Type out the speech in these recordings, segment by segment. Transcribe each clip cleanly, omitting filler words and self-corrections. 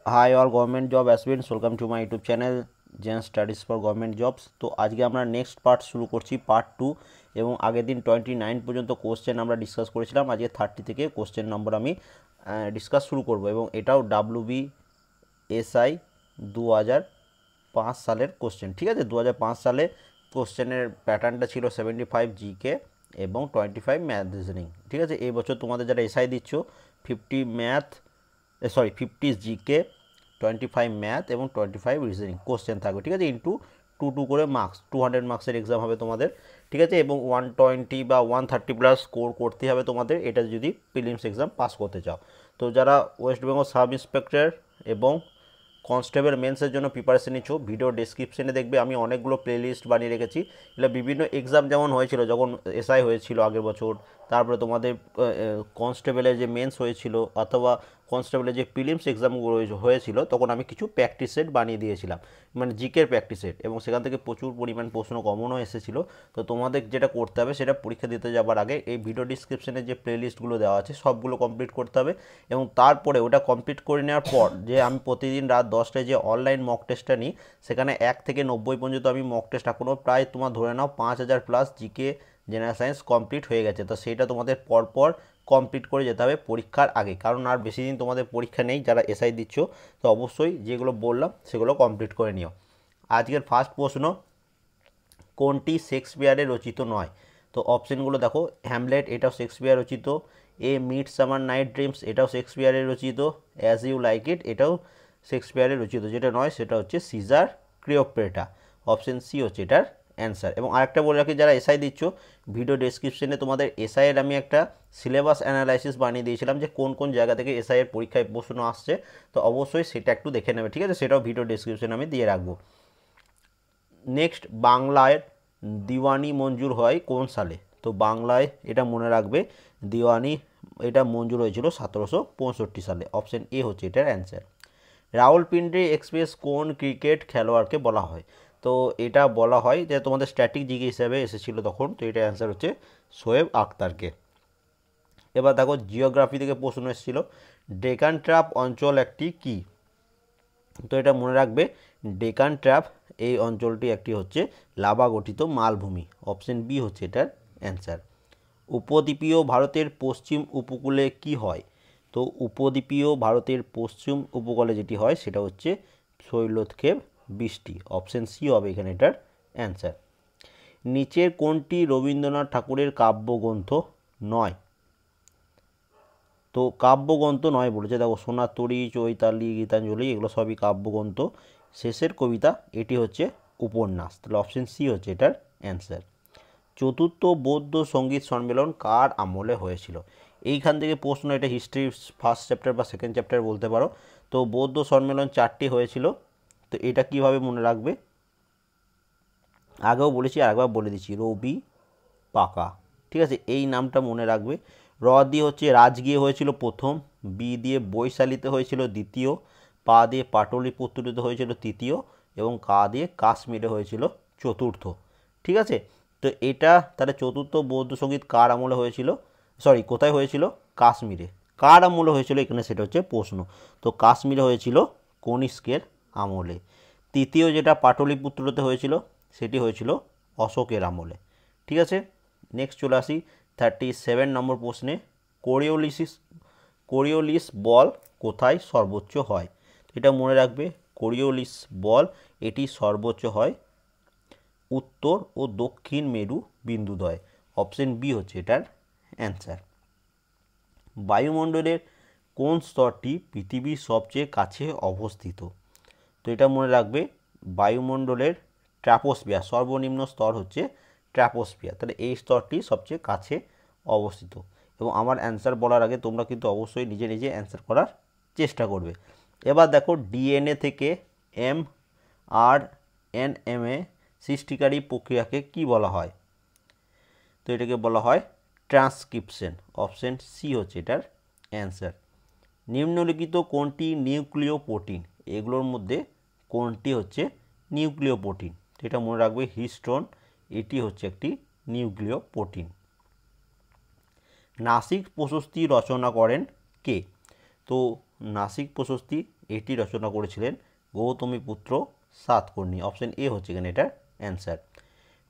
High all government job aspirants, welcome to my YouTube channel gen studies for government jobs. তো আজকে আমরা next part শুরু করছি, part 2। এবং আগের দিন 29 পর্যন্ত কোশ্চেন আমরা ডিসকাস করেছিলাম। আজকে 30 থেকে কোশ্চেন নম্বর আমি ডিসকাস শুরু করব। এবং এটাও WBSI 2005 সালের কোশ্চেন। ঠিক আছে, 2005 সালে কোশ্চেনের প্যাটার্নটা ছিল 75 জিকে এবং 25 ম্যাথ রিজনিং। ঠিক আছে, এই বছর তোমাদের যারা এসআই দিচ্ছ 50 জিকে, 25 ম্যাথ এবং 25 রিজনিং কোশ্চেন থাকবে। ঠিক আছে, ইন্টু 2 করে মার্কস, 200 মার্কসের এক্সাম হবে তোমাদের। ঠিক আছে, এবং 120 বা 130 প্লাস স্কোর করতে হবে তোমাদের, এটা যদি প্রিলিমস এক্সাম পাস করতে চাও। তো যারা ওয়েস্ট বেঙ্গল সাব ইন্সপেক্টর এবং কনস্টেবল মেন্সের জন্য প্রিপারেশন নিচ্ছ, ভিডিও ডেসক্রিপশনে দেখবে আমি অনেকগুলো প্লেলিস্ট বানিয়ে রেখেছি। এগুলো বিভিন্ন এক্সাম যেমন হয়েছিল, যখন এসআই হয়েছিল আগের বছর, তারপরে তোমাদের কনস্টেবলের যে মেন্স হয়েছিল অথবা কনস্টেবলের যে প্রিলিমস এক্সামগুলো হয়েছিল, তখন আমি কিছু প্র্যাকটিস সেট বানিয়ে দিয়েছিলাম, মানে জিকের প্র্যাকটিস সেট, এবং সেখান থেকে প্রচুর পরিমাণ প্রশ্ন কমনও এসেছিলো। তো তোমাদের যেটা করতে হবে, সেটা পরীক্ষা দিতে যাবার আগে এই ভিডিও ডিসক্রিপশনে যে প্লেলিস্টগুলো দেওয়া আছে সবগুলো কমপ্লিট করতে হবে। এবং তারপরে ওটা কমপ্লিট করে নেওয়ার পর যে আমি প্রতিদিন রাত 10টায় যে অনলাইন মক টেস্টটা নিই, সেখানে 1 থেকে 90 পর্যন্ত আমি মক টেস্ট এখনও প্রায় তোমার ধরে নাও 5000 plus GK general science complete হয়ে গেছে। তো সেইটা তোমাদের পরপর কমপ্লিট করে যেতে হবে পরীক্ষার আগে, কারণ আর বেশি দিন তোমাদের পরীক্ষা নেই যারা এসআই দিচ্ছ। তো অবশ্যই যেগুলো বললাম সেগুলো কমপ্লিট করে নিও। আজকের ফার্স্ট প্রশ্ন, কোনটি শেক্সপিয়ারের রচিত নয়? তো অপশনগুলো দেখো, হ্যামলেট এটাও শেক্সপিয়ার রচিত, এ মিডসামার নাইট ড্রিমস এটাও শেক্সপিয়ারের রচিত, অ্যাজ ইউ লাইক ইট এটাও শেক্সপিয়ারের রচিত। যেটা নয় সেটা হচ্ছে সিজার ক্লিওপেট্রা। অপশন সি হচ্ছে এটার অ্যান্সার। এবং আরেকটা বলে রাখি, যারা এসআই দিচ্ছ, ভিডিও ডেসক্রিপশনে তোমাদের এসআইয়ের আমি একটা সিলেবাস অ্যানালাইসিস বানিয়ে দিয়েছিলাম, যে কোন কোন জায়গা থেকে এসআইয়ের পরীক্ষায় প্রশ্ন আসছে। তো অবশ্যই সেটা একটু দেখে নেবে। ঠিক আছে, সেটাও ভিডিও ডেসক্রিপশনে আমি দিয়ে রাখবো। নেক্সট, বাংলায় দিওয়ানি মঞ্জুর হয় কোন সালে? তো বাংলায় এটা মনে রাখবে, দিওয়ানি এটা মঞ্জুর হয়েছিল 1765 সালে। অপশন এ হচ্ছে এটার অ্যান্সার। রাওয়ালপিন্ডি এক্সপ্রেস কোন ক্রিকেট খেলোয়াড়কে বলা হয়? তো এটা বলা হয় যে তোমাদের স্ট্যাটিক জিকে হিসাবে এসেছিল তখন। তো এটা অ্যান্সার হচ্ছে শোয়েব আখতারকে। এবার দেখো, জিওগ্রাফি থেকে প্রশ্ন এসেছিল, ডেকান ট্র্যাপ অঞ্চল একটি কি? তো এটা মনে রাখবে, ডেকান ট্র্যাপ এই অঞ্চলটি একটি হচ্ছে লাভা গঠিত মালভূমি। অপশন বি হচ্ছে এটার অ্যান্সার। উপদ্বীপীয় ভারতের পশ্চিম উপকূলে কি হয়? তো উপদ্বীপীয় ভারতের পশ্চিম উপকূলে যেটি হয় সেটা হচ্ছে শৈলক্ষেপ বৃষ্টি। অপশন সি হবে এখানে এটার অ্যান্সার। নিচের কোনটি রবীন্দ্রনাথ ঠাকুরের কাব্যগ্রন্থ নয়? তো কাব্যগ্রন্থ নয় বলেছে, দেখো সোনার তরী, চৈতালি, গীতাঞ্জলি এগুলো সবই কাব্যগ্রন্থ। শেষের কবিতা এটি হচ্ছে উপন্যাস। তাহলে অপশন সি হচ্ছে এটার অ্যান্সার। চতুর্থ বৌদ্ধ সঙ্গীত সম্মেলন কার আমলে হয়েছিল? এইখান থেকে প্রশ্ন, এটা হিস্ট্রি ফার্স্ট চ্যাপ্টার বা সেকেন্ড চ্যাপ্টার বলতে পারো। তো বৌদ্ধ সম্মেলন 4টি হয়েছিল। তো এটা কিভাবে মনে রাখবে, আগেও বলেছি আরেকবার বলে দিচ্ছি, রবি পাকা। ঠিক আছে, এই নামটা মনে রাখবে। র দিয়ে হচ্ছে রাজগীয় হয়েছিল প্রথম, বি দিয়ে বৈশালীতে হয়েছিল দ্বিতীয়, পা দিয়ে পাটলিপুত্রিতে হয়েছিল তৃতীয়, এবং কা দিয়ে কাশ্মীরে হয়েছিল চতুর্থ। ঠিক আছে, তো এটা তাহলে চতুর্থ বৌদ্ধ সঙ্গীত কার আমলে হয়েছিল, সরি কোথায় হয়েছিল? কাশ্মীরে। কার আমলে হয়েছিল এখানে সেটা হচ্ছে প্রশ্ন। তো কাশ্মীরে হয়েছিল কনিষ্কের আমলে। তৃতীয় যেটা পাটলিপুত্রতে হয়েছিল সেটি হয়েছিল অশোকের আমলে। ঠিক আছে, নেক্সট চলে আসি 37 নম্বর প্রশ্নে। কোরিওলিস বল কোথায় সর্বোচ্চ হয়? এটা মনে রাখবে, কোরিওলিস বল এটি সর্বোচ্চ হয় উত্তর ও দক্ষিণ মেরু বিন্দুদ্বয়। অপশন বি হচ্ছে এটার অ্যান্সার। বায়ুমণ্ডলের কোন স্তরটি পৃথিবীর সবচেয়ে কাছে অবস্থিত? তো এটা মনে রাখবে, বায়ুমণ্ডলের ট্র্যাপোস্ফিয়ার সর্বনিম্ন স্তর হচ্ছে ট্র্যাপোস্ফিয়ার। তাহলে এই স্তরটি সবচেয়ে কাছে অবস্থিত। এবং আমার অ্যান্সার বলার আগে তোমরা কিন্তু অবশ্যই নিজে নিজে অ্যান্সার করার চেষ্টা করবে। এবার দেখো, ডিএনএ থেকে mRNA সৃষ্টিকারী প্রক্রিয়াকে কি বলা হয়? তো এটাকে বলা হয় ট্রান্সক্রিপশন। অপশন সি হচ্ছে এটার অ্যান্সার। নিম্নলিখিত কোনটি নিউক্লিয় প্রোটিন? এগুলোর মধ্যে কোনটি হচ্ছে নিউক্লিয় প্রোটিন? এটা মনে রাখবে, হিস্টোন এটি হচ্ছে একটি নিউক্লিয় প্রোটিন। নাসিক প্রশস্তি রচনা করেন কে? তো নাসিক প্রশস্তি এটি রচনা করেছিলেন গৌতমীপুত্র সাতকর্ণী। অপশন এ হচ্ছে এখানে এটার অ্যান্সার।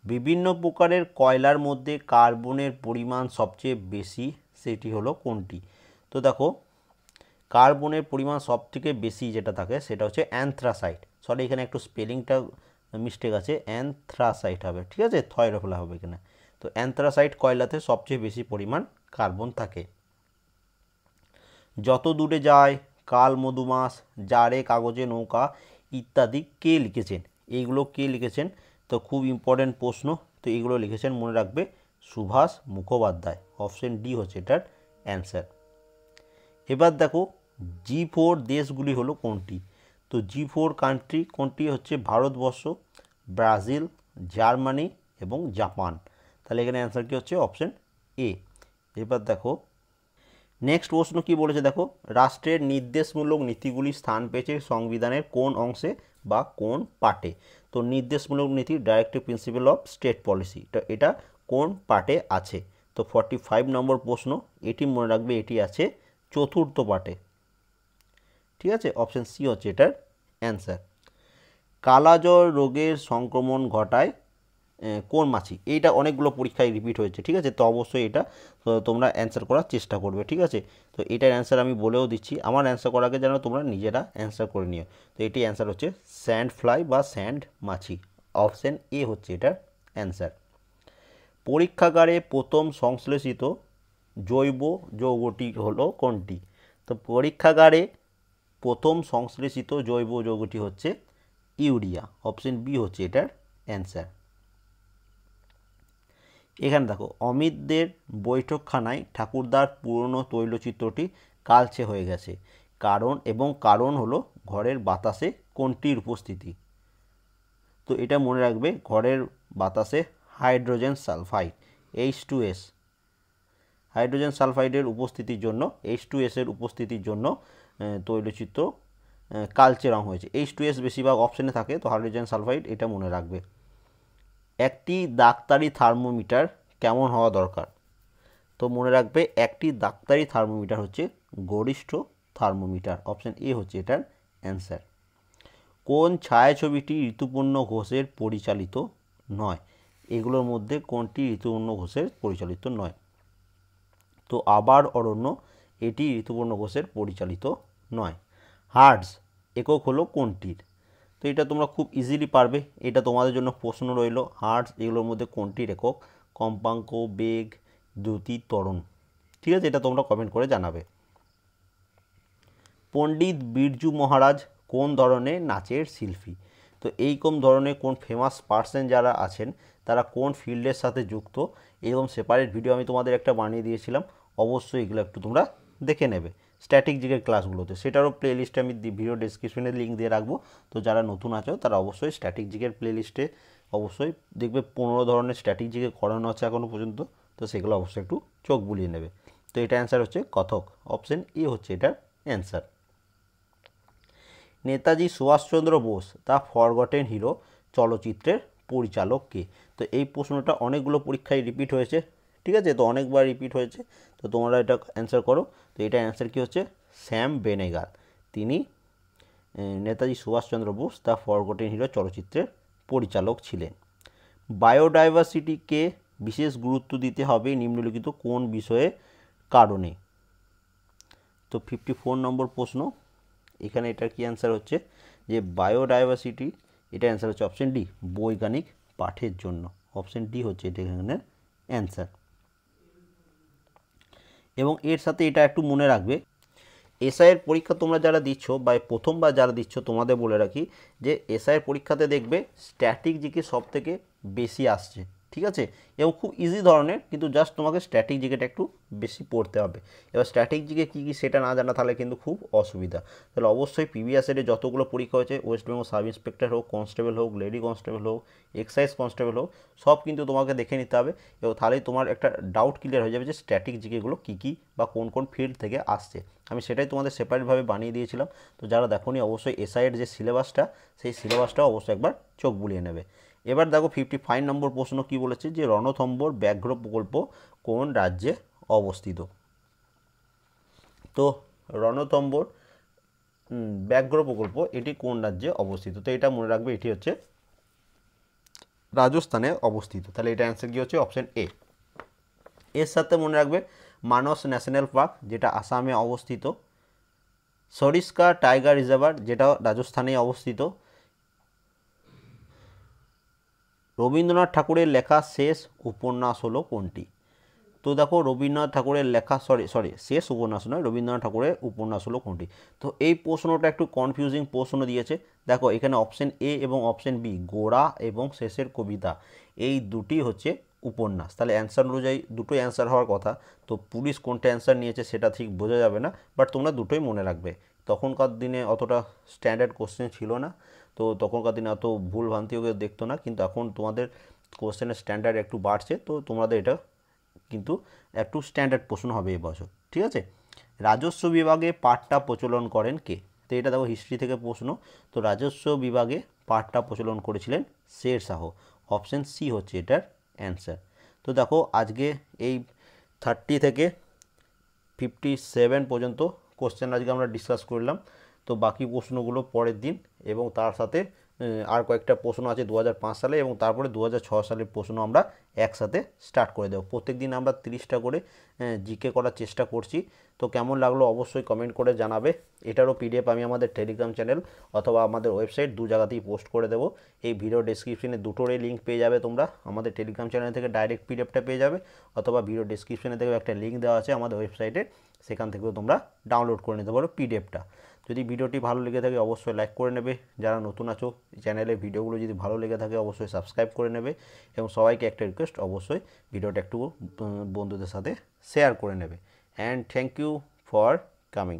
বিভিন্ন প্রকারের কয়লার মধ্যে কার্বনের পরিমাণ সবচেয়ে বেশি, সেটি হলো কোনটি? তো দেখো কার্বনের পরিমাণ সবথেকে বেশি যেটা থাকে সেটা হচ্ছে অ্যানথ্রাসাইট। সরি এখানে একটু স্পেলিংটা মিস্টেক আছে, অ্যানথ্রাসাইট হবে, ঠিক আছে, থয়রা ফেলা হবে এখানে। তো অ্যানথ্রাসাইট কয়লাতে সবচেয়ে বেশি পরিমাণ কার্বন থাকে। যত দূরে যায়, কাল মধুমাস, জারে কাগজে নৌকা ইত্যাদি কে লিখেছেন? এইগুলো কে লিখেছেন? তো খুব ইম্পর্ট্যান্ট প্রশ্ন। তো এইগুলো লিখেছেন মনে রাখবে সুভাষ মুখোপাধ্যায়। অপশন ডি হচ্ছে এটার অ্যান্সার। এবার দেখো G4 দেশগুলি হলো কোনটি? তো G4 কান্ট্রি কোনটি হচ্ছে? ভারতবর্ষ, ব্রাজিল, জার্মানি এবং জাপান। তাহলে এখানে অ্যান্সার কী হচ্ছে? Option A. এবার দেখো নেক্সট প্রশ্ন কি বলেছে দেখো, রাষ্ট্রের নির্দেশমূলক নীতিগুলি স্থান পেয়েছে সংবিধানের কোন অংশে বা কোন পার্টে? তো নির্দেশমূলক নীতি directive principle of state policy, তো এটা কোন পার্টে আছে? তো 45 নম্বর প্রশ্ন, এটি মনে রাখবে এটি আছে চতুর্থ পার্টে, ঠিক আছে। অপশন সি হচ্ছে এটার অ্যান্সার। কালাজ্বর রোগের সংক্রমণ ঘটায় কোন মাছি? এইটা অনেকগুলো পরীক্ষায় রিপিট হয়েছে, ঠিক আছে। তো অবশ্যই এটা তোমরা অ্যান্সার করার চেষ্টা করবে, ঠিক আছে। তো এটার অ্যান্সার আমি বলেও দিচ্ছি, আমার অ্যান্সার করার আগে যেন তোমরা নিজেরা অ্যান্সার করে নিও। তো এটি অ্যান্সার হচ্ছে স্যান্ড ফ্লাই বা স্যান্ড মাছি। অপশন এ হচ্ছে এটার অ্যান্সার। পরীক্ষাগারে প্রথম সংশ্লেষিত জৈব যৌগটি হলো কোনটি? তো পরীক্ষাগারে প্রথম সংশ্লেষিত জৈব যৌগটি হচ্ছে ইউরিয়া। অপশন বি হচ্ছে এটার অ্যান্সার। এখানে দেখো অমিতদের বৈঠকখানায় ঠাকুরদার পুরনো তৈলচিত্রটি কালচে হয়ে গেছে, কারণ হলো ঘরের বাতাসে কোনটির উপস্থিতি? তো এটা মনে রাখবে ঘরের বাতাসে হাইড্রোজেন সালফাইড H2S, হাইড্রোজেন সালফাইডের উপস্থিতির জন্য H2S এর উপস্থিতির জন্য তৈলচিত্র কালচে রং হয়েছে। H2S বেশিরভাগ অপশানে থাকে, তো হাইড্রোজেন সালফাইড এটা মনে রাখবে। একটি ডাক্তারি থার্মোমিটার কেমন হওয়া দরকার? তো মনে রাখবে একটি ডাক্তারি থার্মোমিটার হচ্ছে গরিষ্ঠ থার্মোমিটার। অপশন এ হচ্ছে এটার অ্যান্সার। কোন ছায়াছবিটি ঋতুপর্ণ ঘোষের পরিচালিত নয়? এগুলোর মধ্যে কোনটি ঋতুপর্ণ ঘোষের পরিচালিত নয়? তো আবার অরণ্য, এটি ঋতুপর্ণ ঘোষের পরিচালিত নয়। হার্টজ একক হলো কোনটির? তো এটা তোমরা খুব ইজিলি পারবে, এটা তোমাদের জন্য প্রশ্ন রইল। হার্টজ এগুলোর মধ্যে কোনটির একক? কম্পাঙ্ক, বেগ, দ্রুতি, ত্বরণ, ঠিক আছে। এটা তোমরা কমেন্ট করে জানাবে। পণ্ডিত বিরজু মহারাজ কোন ধরনের নাচের শিল্পী? তো এইরকম ধরনের কোন ফেমাস পার্সন যারা আছেন তারা কোন ফিল্ডের সাথে যুক্ত, এরকম সেপারেট ভিডিও আমি তোমাদের একটা বানিয়ে দিয়েছিলাম, অবশ্যই এগুলো একটু তোমরা দেখে নেবে স্ট্যাটিক জিকের ক্লাসগুলোতে। সেটারও প্লেলিস্টে আমি ভিডিও ডেসক্রিপশনে লিঙ্ক দিয়ে রাখবো। তো যারা নতুন আছো তারা অবশ্যই স্ট্যাটিক জিকের প্লেলিস্টে অবশ্যই দেখবে 15 ধরনের স্ট্যাটিক জিকে করানো আছে এখনও পর্যন্ত, তো সেগুলো অবশ্যই একটু চোখ বুলিয়ে নেবে। তো এটা অ্যান্সার হচ্ছে কথক। অপশন এ হচ্ছে এটার answer. Netaji Subhas Chandra Bose the forgotten hero চলচ্চিত্রের পরিচালক কে? তো এই প্রশ্নটা অনেকগুলো পরীক্ষায় রিপিট হয়েছে, ঠিক আছে, তো অনেকবার রিপিট হয়েছে। তো তোমরা এটা অ্যান্সার করো। তো এটা অ্যান্সার কী হচ্ছে? স্যাম বেনেগাল। তিনি Netaji Subhas Chandra Bose the forgotten hero চলচ্চিত্রের পরিচালক ছিলেন। বায়োডাইভার্সিটিকে বিশেষ গুরুত্ব দিতে হবে নিম্নলিখিত কোন বিষয়ে কারণে? তো 54 নম্বর প্রশ্ন, এখানে এটার কি অ্যান্সার হচ্ছে যে বায়োডাইভার্সিটি, এটা অ্যান্সার হচ্ছে অপশন ডি, বৈজ্ঞানিক পাঠের জন্য। অপশন ডি হচ্ছে এটা এখানে অ্যান্সার। এবং এর সাথে এটা একটু মনে রাখবে, এসআইয়ের পরীক্ষা তোমরা যারা দিচ্ছ বা প্রথমবার যারা দিচ্ছ তোমাদের বলে রাখি যে এসআইয়ের পরীক্ষাতে দেখবে স্ট্যাটিক জিকে সব থেকে বেশি আসছে, ঠিক আছে, এবং খুব ইজি ধরনের, কিন্তু জাস্ট তোমাকে স্ট্যাটিক জিকেটা একটু বেশি পড়তে হবে। এবার স্ট্যাটিক জিকে কী কী সেটা না জানা তাহলে কিন্তু খুব অসুবিধা। তাহলে অবশ্যই প্রিভিয়াস ইয়ারে যতগুলো পরীক্ষা হয়েছে, ওয়েস্ট বেঙ্গল সাব ইন্সপেক্টর হোক, কনস্টেবল হোক, লেডি কনস্টেবল হোক, এক্সাইজ কনস্টেবল হোক, সব কিন্তু তোমাকে দেখে নিতে হবে। এবং তাহলেই তোমার একটা ডাউট ক্লিয়ার হয়ে যাবে যে স্ট্যাটিক জিকেগুলো কী কী বা কোন কোন ফিল্ড থেকে আসছে। আমি সেটাই তোমাদের সেপারেটভাবে বানিয়ে দিয়েছিলাম। তো যারা দেখোনি অবশ্যই এসআইয়ের যে সিলেবাসটা, সেই সিলেবাসটা অবশ্যই একবার চোখ বুলিয়ে নেবে। এবার দেখো 55 নম্বর প্রশ্ন কি বলেছে যে রণথম্বর ব্যাঘ্র প্রকল্প কোন রাজ্যে অবস্থিত? তো রণথম্বর ব্যাঘ্র প্রকল্প এটি কোন রাজ্যে অবস্থিত? তো এটা মনে রাখবে, এটি হচ্ছে রাজস্থানে অবস্থিত। তাহলে এটা অ্যান্সার কী হচ্ছে? Option A. এর সাথে মনে রাখবে মানস ন্যাশনাল পার্ক যেটা আসামে অবস্থিত, সরিস্কা টাইগার রিজার্ভ যেটা রাজস্থানে অবস্থিত, রবীন্দ্রনাথ ঠাকুরের লেখা শেষ উপন্যাস হলো কোনটি? তো দেখো রবীন্দ্রনাথ ঠাকুরের লেখা শেষ উপন্যাস নয়, রবীন্দ্রনাথ ঠাকুরের উপন্যাস হলো কোনটি? তো এই প্রশ্নটা একটু কনফিউজিং প্রশ্ন দিয়েছে। দেখো এখানে অপশন এ এবং অপশন বি, গোড়া এবং শেষের কবিতা, এই দুটি হচ্ছে উপন্যাস। তাহলে অ্যান্সার অনুযায়ী দুটোই অ্যান্সার হওয়ার কথা। তো পুলিশ কোনটা অ্যান্সার নিয়েছে সেটা ঠিক বোঝা যাবে না, বাট তোমরা দুটোই মনে রাখবে। তখনকার দিনে অতটা স্ট্যান্ডার্ড কোশ্চেন ছিল না, তো তখনকার দিনে অত ভুল ভ্রান্তিও কেউ দেখতো না, কিন্তু এখন তোমাদের কোশ্চেনের স্ট্যান্ডার্ড একটু বাড়ছে, তো তোমাদের এটা কিন্তু একটু স্ট্যান্ডার্ড প্রশ্ন হবে এবছর, ঠিক আছে। রাজস্ব বিভাগে পাঠটা প্রচলন করেন কে? তো এটা দেখো হিস্ট্রি থেকে প্রশ্ন। তো রাজস্ব বিভাগে পাঠটা প্রচলন করেছিলেন শের শাহ। অপশন সি হচ্ছে এটার অ্যান্সার। তো দেখো আজকে এই 30 থেকে 57 পর্যন্ত কোশ্চেন আজকে আমরা ডিসকাস করলাম। তো বাকি প্রশ্নগুলো পরের দিন, এবং তার সাথে আর কয়েকটা প্রশ্ন আছে 2005 সালে, এবং তারপরে 2006 সালের প্রশ্ন আমরা একসাথে স্টার্ট করে দেবো। প্রত্যেক দিন আমরা 30টা করে জিকে করার চেষ্টা করছি। তো কেমন লাগলো অবশ্যই কমেন্ট করে জানাবে। এটারও পিডিএফ আমি আমাদের টেলিগ্রাম চ্যানেল অথবা আমাদের ওয়েবসাইট দু জায়গাতেই পোস্ট করে দেবো। এই ভিডিও ডেসক্রিপশনে দুটোরই লিঙ্ক পেয়ে যাবে তোমরা। আমাদের টেলিগ্রাম চ্যানেল থেকে ডাইরেক্ট পিডিএফটা পেয়ে যাবে, অথবা ভিডিও ডেসক্রিপশনে থেকে একটা লিঙ্ক দেওয়া আছে আমাদের ওয়েবসাইটে, সেখান থেকেও তোমরা ডাউনলোড করে নিতে পারো পিডিএফটা। যদি ভিডিওটি ভালো লেগে থাকে অবশ্যই লাইক করে নেবে, যারা নতুন আছো চ্যানেলে ভিডিওগুলো যদি ভালো লেগে থাকে অবশ্যই সাবস্ক্রাইব করে নেবে, এবং সবাইকে একটা রিকোয়েস্ট অবশ্যই ভিডিওটা একটু বন্ধুদের সাথে শেয়ার করে নেবে। And thank you for coming.